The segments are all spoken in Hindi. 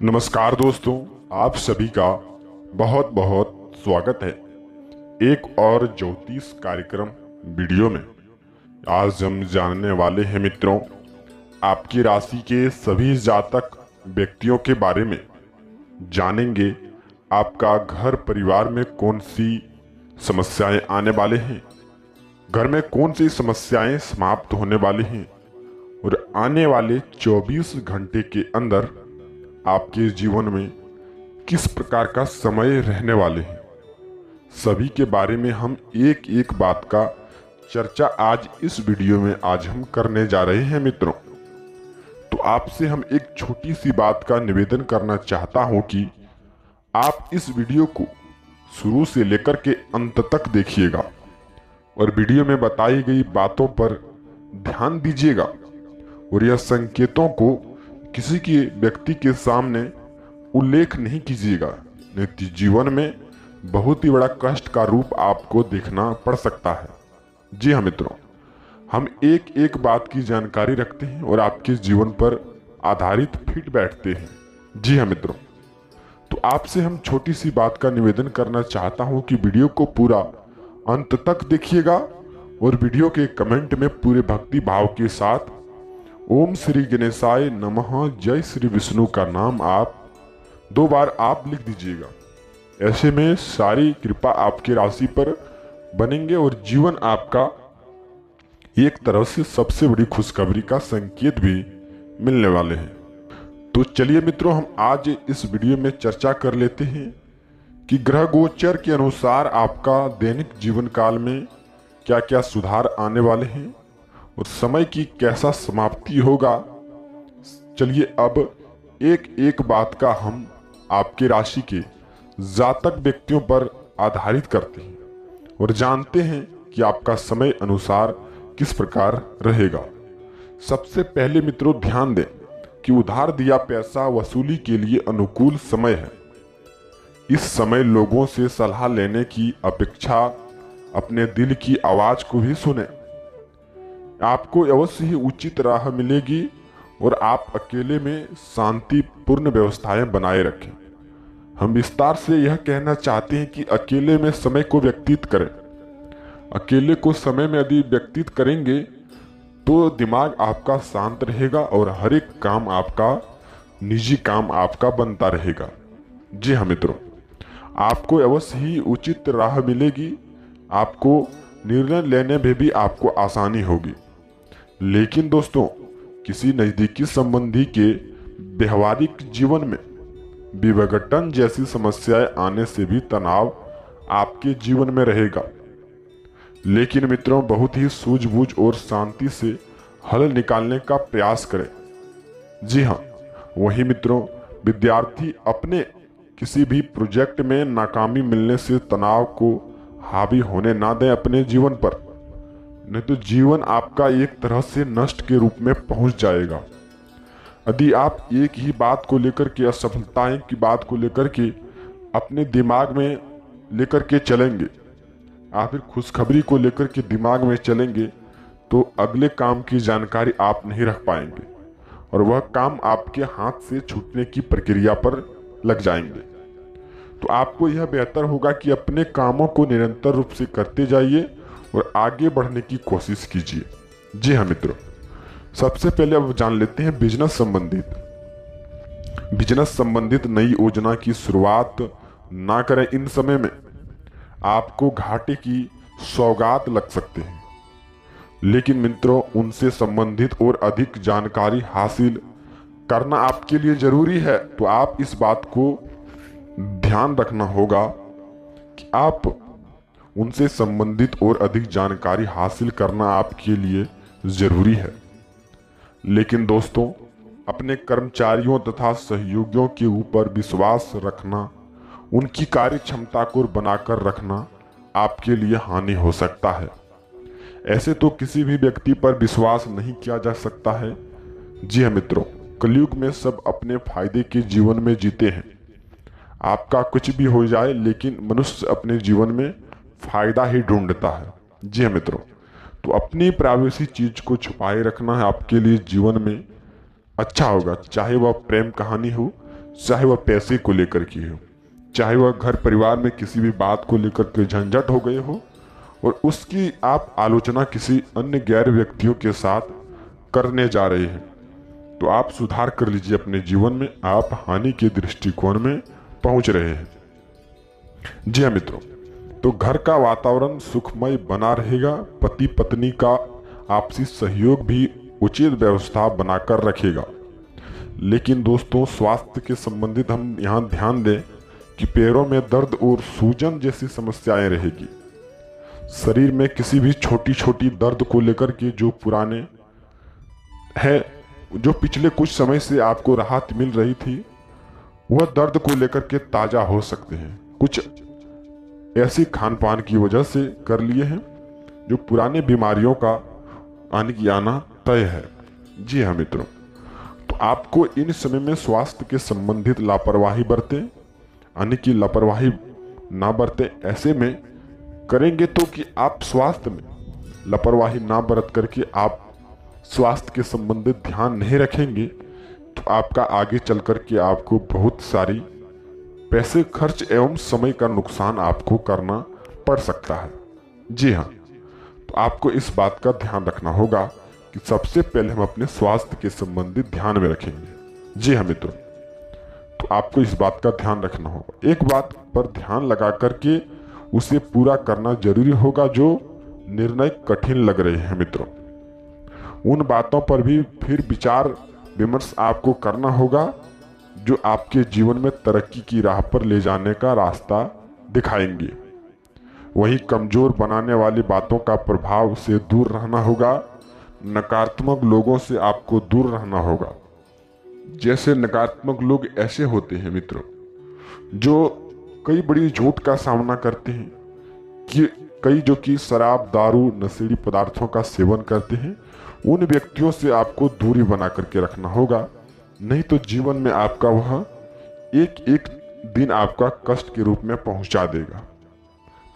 नमस्कार दोस्तों, आप सभी का बहुत बहुत स्वागत है एक और ज्योतिष कार्यक्रम वीडियो में। आज हम जानने वाले हैं मित्रों, आपकी राशि के सभी जातक व्यक्तियों के बारे में जानेंगे। आपका घर परिवार में कौन सी समस्याएं आने वाले हैं, घर में कौन सी समस्याएं समाप्त होने वाली हैं और आने वाले 24 घंटे के अंदर आपके जीवन में किस प्रकार का समय रहने वाले हैं, सभी के बारे में हम एक एक बात का चर्चा आज इस वीडियो में हम करने जा रहे हैं मित्रों। तो आपसे हम एक छोटी सी बात का निवेदन करना चाहता हूं कि आप इस वीडियो को शुरू से लेकर के अंत तक देखिएगा और वीडियो में बताई गई बातों पर ध्यान दीजिएगा और यह संकेतों को किसी के व्यक्ति के सामने उल्लेख नहीं कीजिएगा, नहीं तो जीवन में बहुत ही बड़ा कष्ट का रूप आपको देखना पड़ सकता है। जी हाँ मित्रों, हम एक एक बात की जानकारी रखते हैं और आपके जीवन पर आधारित फिट बैठते हैं। जी हाँ मित्रों, तो आपसे हम छोटी सी बात का निवेदन करना चाहता हूं कि वीडियो को पूरा अंत तक देखिएगा और वीडियो के कमेंट में पूरे भक्ति भाव के साथ ओम श्री गणेशाय नमः जय श्री विष्णु का नाम आप 2 बार आप लिख दीजिएगा। ऐसे में सारी कृपा आपकी राशि पर बनेंगे और जीवन आपका एक तरफ से सबसे बड़ी खुशखबरी का संकेत भी मिलने वाले हैं। तो चलिए मित्रों, हम आज इस वीडियो में चर्चा कर लेते हैं कि ग्रह गोचर के अनुसार आपका दैनिक जीवन काल में क्या क्या सुधार आने वाले हैं और समय की कैसा समाप्ति होगा। चलिए अब एक एक बात का हम आपके राशि के जातक व्यक्तियों पर आधारित करते हैं और जानते हैं कि आपका समय अनुसार किस प्रकार रहेगा। सबसे पहले मित्रों ध्यान दें कि उधार दिया पैसा वसूली के लिए अनुकूल समय है। इस समय लोगों से सलाह लेने की अपेक्षा अपने दिल की आवाज को भी सुने। आपको अवश्य ही उचित राह मिलेगी और आप अकेले में शांतिपूर्ण व्यवस्थाएं बनाए रखें। हम विस्तार से यह कहना चाहते हैं कि अकेले में समय को व्यतीत करें। अकेले को समय में यदि व्यतीत करेंगे तो दिमाग आपका शांत रहेगा और हर एक काम आपका निजी काम आपका बनता रहेगा। जी हाँ मित्रों, आपको अवश्य ही उचित राह मिलेगी, आपको निर्णय लेने में भी आपको आसानी होगी। लेकिन दोस्तों, किसी नजदीकी संबंधी के व्यवहारिक जीवन में विघटन जैसी समस्याएं आने से भी तनाव आपके जीवन में रहेगा। लेकिन मित्रों, बहुत ही सूझबूझ और शांति से हल निकालने का प्रयास करें। जी हाँ, वही मित्रों, विद्यार्थी अपने किसी भी प्रोजेक्ट में नाकामी मिलने से तनाव को हावी होने ना दें अपने जीवन पर, नहीं तो जीवन आपका एक तरह से नष्ट के रूप में पहुंच जाएगा। यदि आप एक ही बात को लेकर के, असफलताएं की बात को लेकर के अपने दिमाग में लेकर के चलेंगे, आप फिर खुशखबरी को लेकर के दिमाग में चलेंगे, तो अगले काम की जानकारी आप नहीं रख पाएंगे और वह काम आपके हाथ से छूटने की प्रक्रिया पर लग जाएंगे। तो आपको यह बेहतर होगा कि अपने कामों को निरंतर रूप से करते जाइए और आगे बढ़ने की कोशिश कीजिए। जी हाँ मित्रों, सबसे पहले अब जान लेते हैं बिजनेस संबंधित नई योजना की शुरुआत ना करें। इन समय में आपको घाटे की सौगात लग सकते हैं, लेकिन मित्रों उनसे संबंधित और अधिक जानकारी हासिल करना आपके लिए जरूरी है। तो आप इस बात को ध्यान रखना होगा कि आप उनसे संबंधित और अधिक जानकारी हासिल करना आपके लिए जरूरी है। लेकिन दोस्तों, अपने कर्मचारियों तथा सहयोगियों के ऊपर विश्वास रखना, उनकी कार्य क्षमता को बनाकर रखना आपके लिए हानि हो सकता है। ऐसे तो किसी भी व्यक्ति पर विश्वास नहीं किया जा सकता है। जी हाँ मित्रों, कलयुग में सब अपने फायदे के जीवन में जीते हैं। आपका कुछ भी हो जाए, लेकिन मनुष्य अपने जीवन में फायदा ही ढूंढता है। जी हाँ मित्रों, तो अपनी प्राइवेसी चीज को छुपाए रखना है आपके लिए जीवन में अच्छा होगा। चाहे वह प्रेम कहानी हो, चाहे वह पैसे को लेकर की हो, चाहे वह घर परिवार में किसी भी बात को लेकर के झंझट हो गए हो और उसकी आप आलोचना किसी अन्य गैर व्यक्तियों के साथ करने जा रहे हैं, तो आप सुधार कर लीजिए अपने जीवन में। आप हानि के दृष्टिकोण में पहुंच रहे हैं। जी हाँ मित्रों, तो घर का वातावरण सुखमय बना रहेगा। पति पत्नी का आपसी सहयोग भी उचित व्यवस्था बनाकर रखेगा। लेकिन दोस्तों, स्वास्थ्य के संबंधित हम यहाँ ध्यान दें कि पैरों में दर्द और सूजन जैसी समस्याएं रहेगी। शरीर में किसी भी छोटी छोटी दर्द को लेकर के जो पुराने है, जो पिछले कुछ समय से आपको राहत मिल रही थी, वह दर्द को लेकर के ताजा हो सकते हैं। कुछ ऐसी खान पान की वजह से कर लिए हैं जो पुरानी बीमारियों का आने की आना तय है। जी हाँ मित्रों, तो आपको इन समय में स्वास्थ्य के संबंधित लापरवाही बरतें, यानी कि लापरवाही ना बरतें। ऐसे में करेंगे तो कि आप स्वास्थ्य में लापरवाही ना बरत करके आप स्वास्थ्य के संबंधित ध्यान नहीं रखेंगे, तो आपका आगे चल करके आपको बहुत सारी पैसे खर्च एवं समय का नुकसान आपको करना पड़ सकता है। जी हाँ, तो आपको इस बात का ध्यान रखना होगा कि सबसे पहले हम अपने स्वास्थ्य के संबंधित ध्यान में रखेंगे। जी हाँ मित्रों, तो आपको इस बात का ध्यान रखना होगा। एक बात पर ध्यान लगा करके उसे पूरा करना जरूरी होगा जो निर्णय कठिन लग रहे हैं मित्रों। उन बातों पर भी फिर विचार विमर्श आपको करना होगा जो आपके जीवन में तरक्की की राह पर ले जाने का रास्ता दिखाएंगे। वहीं कमजोर बनाने वाली बातों का प्रभाव से दूर रहना होगा। नकारात्मक लोगों से आपको दूर रहना होगा। जैसे नकारात्मक लोग ऐसे होते हैं मित्रों, जो कई बड़ी झूठ का सामना करते हैं, कि कई जो कि शराब दारू नशीली पदार्थों का सेवन करते हैं, उन व्यक्तियों से आपको दूरी बना करके रखना होगा। नहीं तो जीवन में आपका वह एक एक दिन आपका कष्ट के रूप में पहुंचा देगा।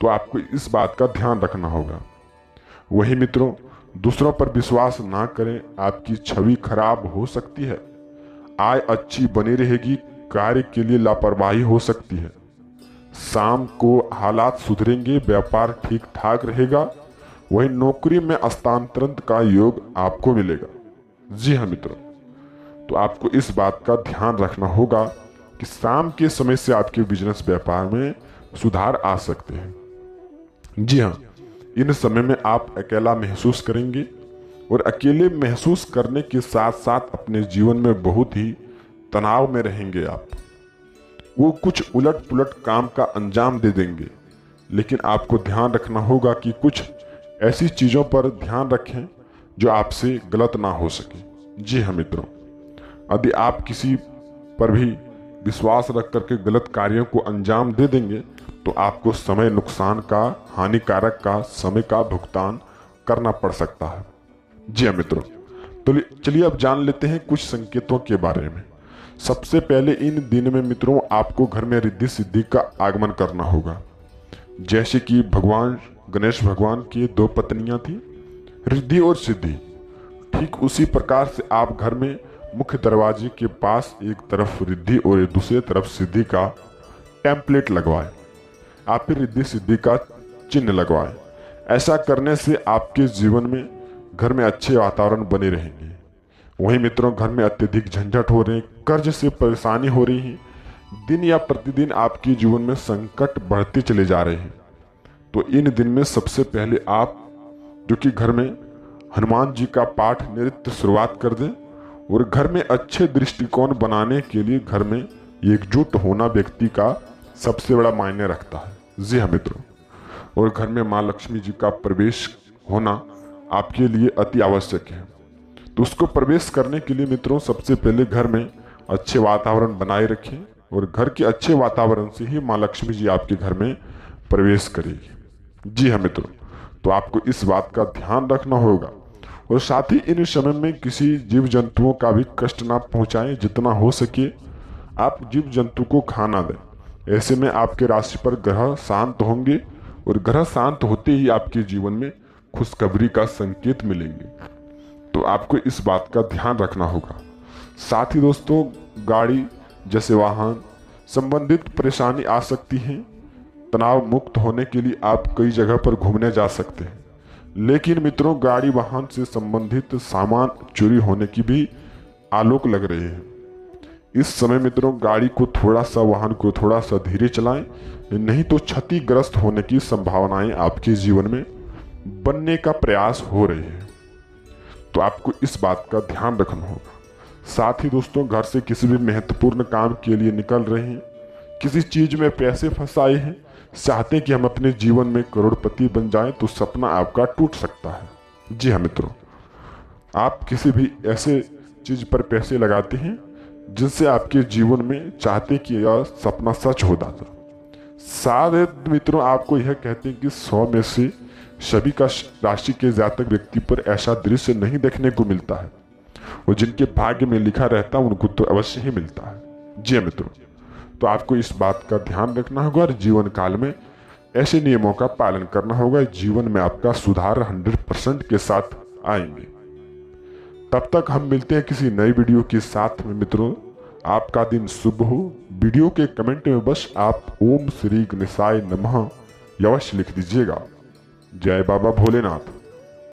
तो आपको इस बात का ध्यान रखना होगा। वही मित्रों, दूसरों पर विश्वास ना करें, आपकी छवि खराब हो सकती है। आय अच्छी बनी रहेगी, कार्य के लिए लापरवाही हो सकती है। शाम को हालात सुधरेंगे, व्यापार ठीक ठाक रहेगा। वही नौकरी में स्थानांतरण का योग आपको मिलेगा। जी हाँ मित्रों, तो आपको इस बात का ध्यान रखना होगा कि शाम के समय से आपके बिजनेस व्यापार में सुधार आ सकते हैं। जी हाँ, इन समय में आप अकेला महसूस करेंगे और अकेले महसूस करने के साथ साथ अपने जीवन में बहुत ही तनाव में रहेंगे। आप वो कुछ उलट पुलट काम का अंजाम दे देंगे। लेकिन आपको ध्यान रखना होगा कि कुछ ऐसी चीजों पर ध्यान रखें जो आपसे गलत ना हो सके। जी हाँ मित्रों, यदि आप किसी पर भी विश्वास रख करके गलत कार्यों को अंजाम दे देंगे तो आपको समय नुकसान का, हानिकारक का समय का भुगतान करना पड़ सकता है। जी हाँ मित्रों, तो चलिए अब जान लेते हैं कुछ संकेतों के बारे में। सबसे पहले इन दिन में मित्रों आपको घर में रिद्धि सिद्धि का आगमन करना होगा। जैसे कि भगवान गणेश भगवान की 2 पत्नियां थी, रिद्धि और सिद्धि। ठीक उसी प्रकार से आप घर में मुख्य दरवाजे के पास एक तरफ रिद्धि और दूसरी तरफ सिद्धि का टेम्पलेट लगवाएं। आप फिर रिद्धि सिद्धि का चिन्ह लगवाएं। ऐसा करने से आपके जीवन में घर में अच्छे वातावरण बने रहेंगे। वहीं मित्रों, घर में अत्यधिक झंझट हो रहे हैं, कर्ज से परेशानी हो रही है, दिन या प्रतिदिन आपके जीवन में संकट बढ़ते चले जा रहे हैं, तो इन दिन में सबसे पहले आप जो कि घर में हनुमान जी का पाठ नित्य शुरुआत कर दें। और घर में अच्छे दृष्टिकोण बनाने के लिए घर में एकजुट होना व्यक्ति का सबसे बड़ा मायने रखता है। जी हाँ मित्रों, और घर में माँ लक्ष्मी जी का प्रवेश होना आपके लिए अति आवश्यक है। तो उसको प्रवेश करने के लिए मित्रों सबसे पहले घर में अच्छे वातावरण बनाए रखें और घर के अच्छे वातावरण से ही माँ लक्ष्मी जी आपके घर में प्रवेश करेगी। जी हाँ मित्रों, तो आपको इस बात का ध्यान रखना होगा। और साथ ही इन समय में किसी जीव जंतुओं का भी कष्ट ना पहुंचाएं। जितना हो सके आप जीव जंतु को खाना दें। ऐसे में आपके राशि पर ग्रह शांत होंगे और ग्रह शांत होते ही आपके जीवन में खुशखबरी का संकेत मिलेंगे। तो आपको इस बात का ध्यान रखना होगा। साथ ही दोस्तों, गाड़ी जैसे वाहन संबंधित परेशानी आ सकती है। तनाव मुक्त होने के लिए आप कई जगह पर घूमने जा सकते हैं, लेकिन मित्रों गाड़ी वाहन से संबंधित सामान चोरी होने की भी आलोक लग रही है। इस समय मित्रों गाड़ी को थोड़ा सा, वाहन को थोड़ा सा धीरे चलाएं, नहीं तो क्षतिग्रस्त होने की संभावनाएं आपके जीवन में बनने का प्रयास हो रही है। तो आपको इस बात का ध्यान रखना होगा। साथ ही दोस्तों, घर से किसी भी महत्वपूर्ण काम के लिए निकल रहे हैं, किसी चीज में पैसे फंसाए हैं, चाहते हैं कि हम अपने जीवन में करोड़पति बन जाएं, तो सपना आपका टूट सकता है। जी हाँ मित्रों, आप किसी भी ऐसे चीज पर पैसे लगाते हैं जिनसे आपके जीवन में चाहते कि यह सपना सच हो जाता। शायद मित्रों आपको यह कहते हैं कि 100 में से सभी का राशि के जातक व्यक्ति पर ऐसा दृश्य नहीं देखने को मिलता है, और जिनके भाग्य में लिखा रहता है उनको तो अवश्य ही मिलता है। जी मित्रों, तो आपको इस बात का ध्यान रखना होगा और जीवन काल में ऐसे नियमों का पालन करना होगा। जीवन में आपका सुधार 100% के साथ आएंगे। तब तक हम मिलते हैं किसी नई वीडियो के साथ में। मित्रों आपका दिन शुभ हो। वीडियो के कमेंट में बस आप ओम श्री गणेशाय नमः अवश्य लिख दीजिएगा। जय बाबा भोलेनाथ।